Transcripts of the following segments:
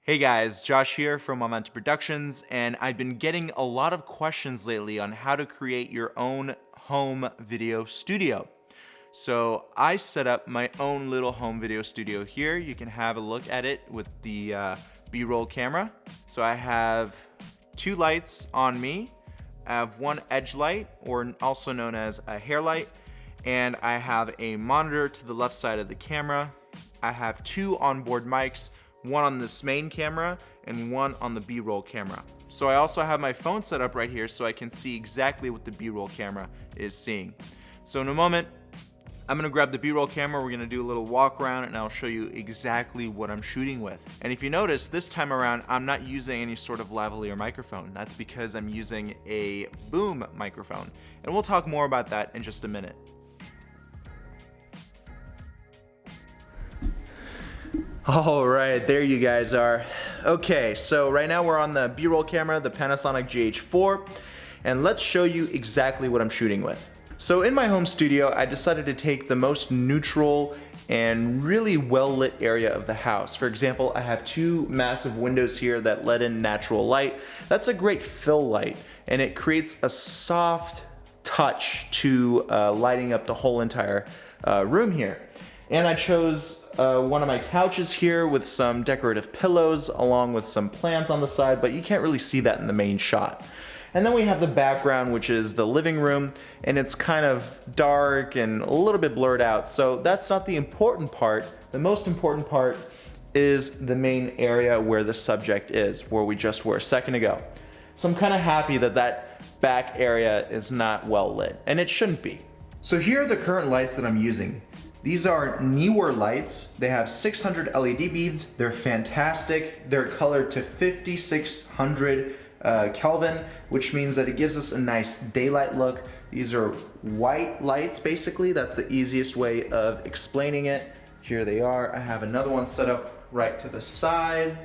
Hey guys, Josh here from Unported Productions, and I've been getting a lot of questions lately on how to create your own home video studio. So I set up my own little home video studio here. You can have a look at it with the B-roll camera. So I have two lights on me. I have one edge light, or also known as a hair light, and I have a monitor to the left side of the camera. I have two onboard mics, one on this main camera and one on the B-roll camera. So I also have my phone set up right here so I can see exactly what the B-roll camera is seeing. So in a moment, I'm gonna grab the B-roll camera, we're gonna do a little walk around, and I'll show you exactly what I'm shooting with. And if you notice, this time around, I'm not using any sort of lavalier microphone. That's because I'm using a boom microphone. And we'll talk more about that in just a minute. All right, there you guys are. Okay, so right now we're on the B-roll camera, the Panasonic GH4, and let's show you exactly what I'm shooting with. So in my home studio, I decided to take the most neutral and really well-lit area of the house. For example, I have two massive windows here that let in natural light. That's a great fill light, and it creates a soft touch to lighting up the whole entire room here. And I chose one of my couches here with some decorative pillows along with some plants on the side, but you can't really see that in the main shot. And then we have the background, which is the living room, and it's kind of dark and a little bit blurred out. So that's not the important part. The most important part is the main area where the subject is, where we just were a second ago. So I'm kind of happy that that back area is not well lit, and it shouldn't be. So here are the current lights that I'm using. These are newer lights. They have 600 LED beads. They're fantastic. They're colored to 5600 Kelvin, which means that it gives us a nice daylight look. These are white lights, basically. That's the easiest way of explaining it. Here they are. I have another one set up right to the side.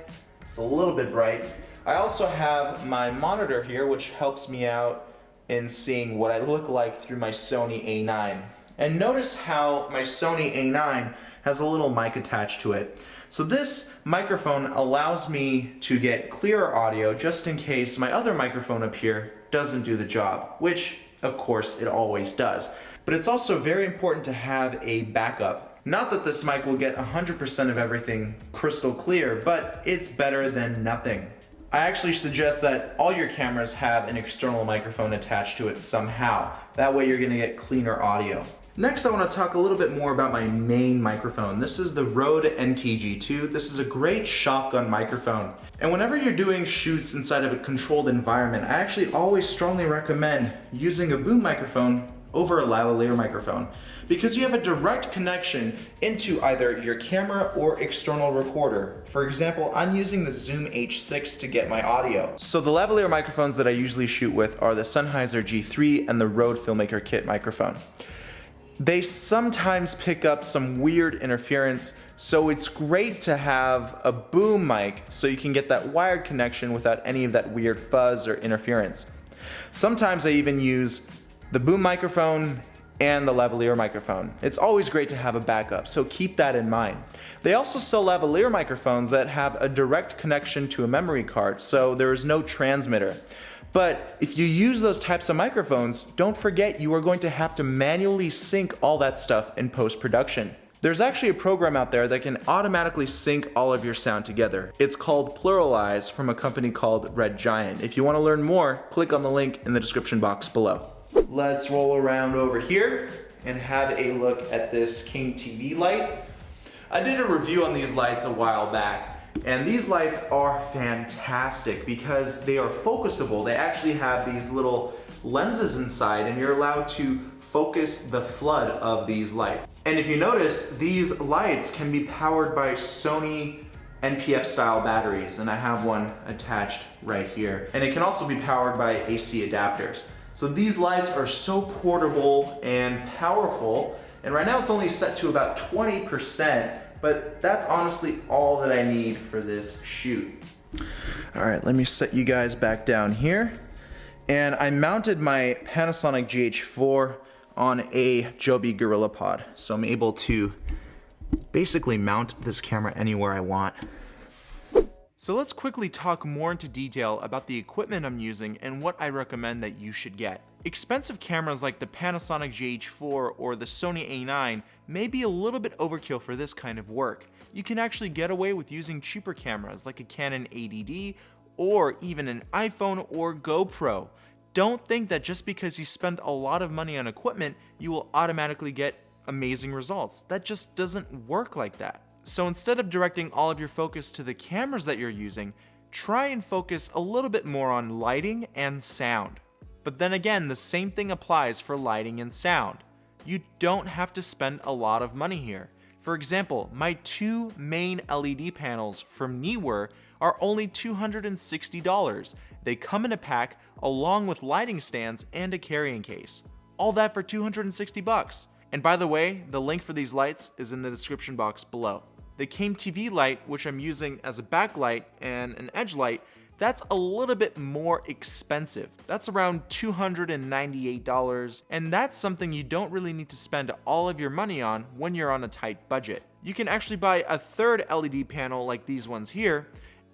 It's a little bit bright. I also have my monitor here, which helps me out in seeing what I look like through my Sony A9. And notice how my Sony A9 has a little mic attached to it. So this microphone allows me to get clearer audio just in case my other microphone up here doesn't do the job, which of course it always does. But it's also very important to have a backup. Not that this mic will get 100% of everything crystal clear, but it's better than nothing. I actually suggest that all your cameras have an external microphone attached to it somehow. That way you're gonna get cleaner audio. Next, I want to talk a little bit more about my main microphone. This is the Rode NTG2. This is a great shotgun microphone. And whenever you're doing shoots inside of a controlled environment, I actually always strongly recommend using a boom microphone over a lavalier microphone, because you have a direct connection into either your camera or external recorder. For example, I'm using the Zoom H6 to get my audio. So the lavalier microphones that I usually shoot with are the Sennheiser G3 and the Rode Filmmaker Kit microphone. They sometimes pick up some weird interference, so it's great to have a boom mic so you can get that wired connection without any of that weird fuzz or interference. Sometimes I even use the boom microphone and the lavalier microphone. It's always great to have a backup, so keep that in mind. They also sell lavalier microphones that have a direct connection to a memory card, so there is no transmitter. But if you use those types of microphones, don't forget you are going to have to manually sync all that stuff in post-production. There's actually a program out there that can automatically sync all of your sound together. It's called Pluralize from a company called Red Giant. If you want to learn more, click on the link in the description box below. Let's roll around over here and have a look at this King TV light. I did a review on these lights a while back. And these lights are fantastic because they are focusable. They actually have these little lenses inside, and you're allowed to focus the flood of these lights. And if you notice, these lights can be powered by Sony NPF style batteries, and I have one attached right here. And it can also be powered by AC adapters. So these lights are so portable and powerful, and right now it's only set to about 20%. But that's honestly all that I need for this shoot. All right, let me set you guys back down here. And I mounted my Panasonic GH4 on a Joby Gorilla Pod. So I'm able to basically mount this camera anywhere I want. So let's quickly talk more into detail about the equipment I'm using and what I recommend that you should get. Expensive cameras like the Panasonic GH4 or the Sony A9 may be a little bit overkill for this kind of work. You can actually get away with using cheaper cameras like a Canon 80D or even an iPhone or GoPro. Don't think that just because you spend a lot of money on equipment, you will automatically get amazing results. That just doesn't work like that. So instead of directing all of your focus to the cameras that you're using, try and focus a little bit more on lighting and sound. But then again, the same thing applies for lighting and sound. You don't have to spend a lot of money here. For example, my two main LED panels from Neewer are only $260. They come in a pack along with lighting stands and a carrying case. All that for $260. And by the way, the link for these lights is in the description box below. The Came TV light, which I'm using as a backlight and an edge light, that's a little bit more expensive. That's around $298, and that's something you don't really need to spend all of your money on when you're on a tight budget. You can actually buy a third LED panel like these ones here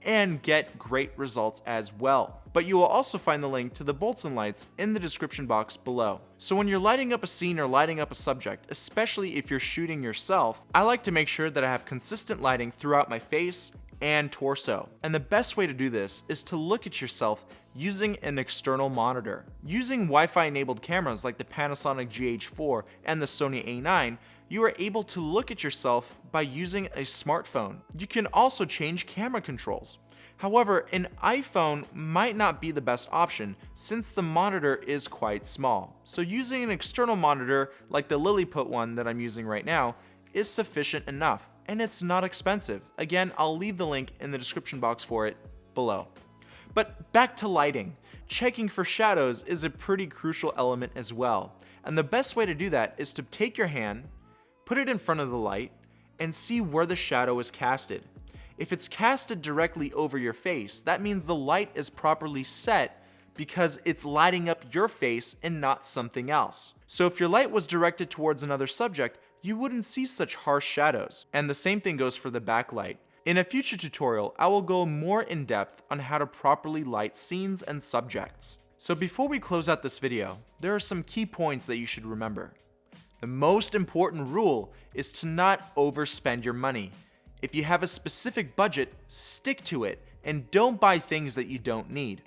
and get great results as well. But you will also find the link to the Boltzmann lights in the description box below. So when you're lighting up a scene or lighting up a subject, especially if you're shooting yourself, I like to make sure that I have consistent lighting throughout my face and torso. And the best way to do this is to look at yourself using an external monitor. Using Wi-Fi enabled cameras like the Panasonic GH4 and the Sony A9, you are able to look at yourself by using a smartphone. You can also change camera controls. However, an iPhone might not be the best option since the monitor is quite small. So using an external monitor like the Lilliput one that I'm using right now is sufficient enough, and it's not expensive. Again, I'll leave the link in the description box for it below. But back to lighting. Checking for shadows is a pretty crucial element as well. And the best way to do that is to take your hand, put it in front of the light, and see where the shadow is casted. If it's casted directly over your face, that means the light is properly set because it's lighting up your face and not something else. So if your light was directed towards another subject, you wouldn't see such harsh shadows. And the same thing goes for the backlight. In a future tutorial, I will go more in depth on how to properly light scenes and subjects. So before we close out this video, there are some key points that you should remember. The most important rule is to not overspend your money. If you have a specific budget, stick to it and don't buy things that you don't need.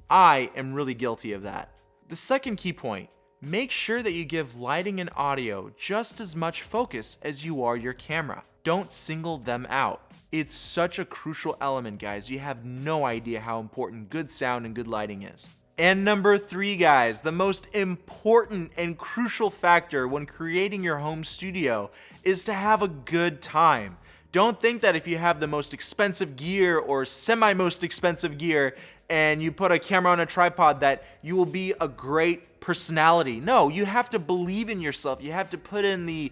I am really guilty of that. The second key point, make sure that you give lighting and audio just as much focus as you are your camera. Don't single them out. It's such a crucial element, guys. You have no idea how important good sound and good lighting is. And number 3, guys, the most important and crucial factor when creating your home studio is to have a good time. Don't think that if you have the most expensive gear or semi-most expensive gear and you put a camera on a tripod that you will be a great personality. No, you have to believe in yourself. You have to put in the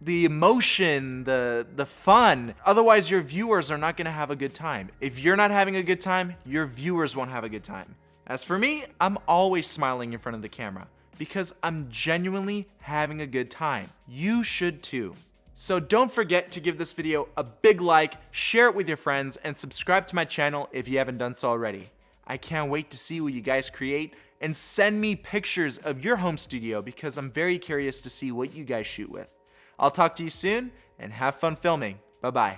emotion, the fun. Otherwise, your viewers are not going to have a good time. If you're not having a good time, your viewers won't have a good time. As for me, I'm always smiling in front of the camera because I'm genuinely having a good time. You should too. So don't forget to give this video a big like, share it with your friends, and subscribe to my channel if you haven't done so already. I can't wait to see what you guys create, and send me pictures of your home studio because I'm very curious to see what you guys shoot with. I'll talk to you soon, and have fun filming. Bye-bye.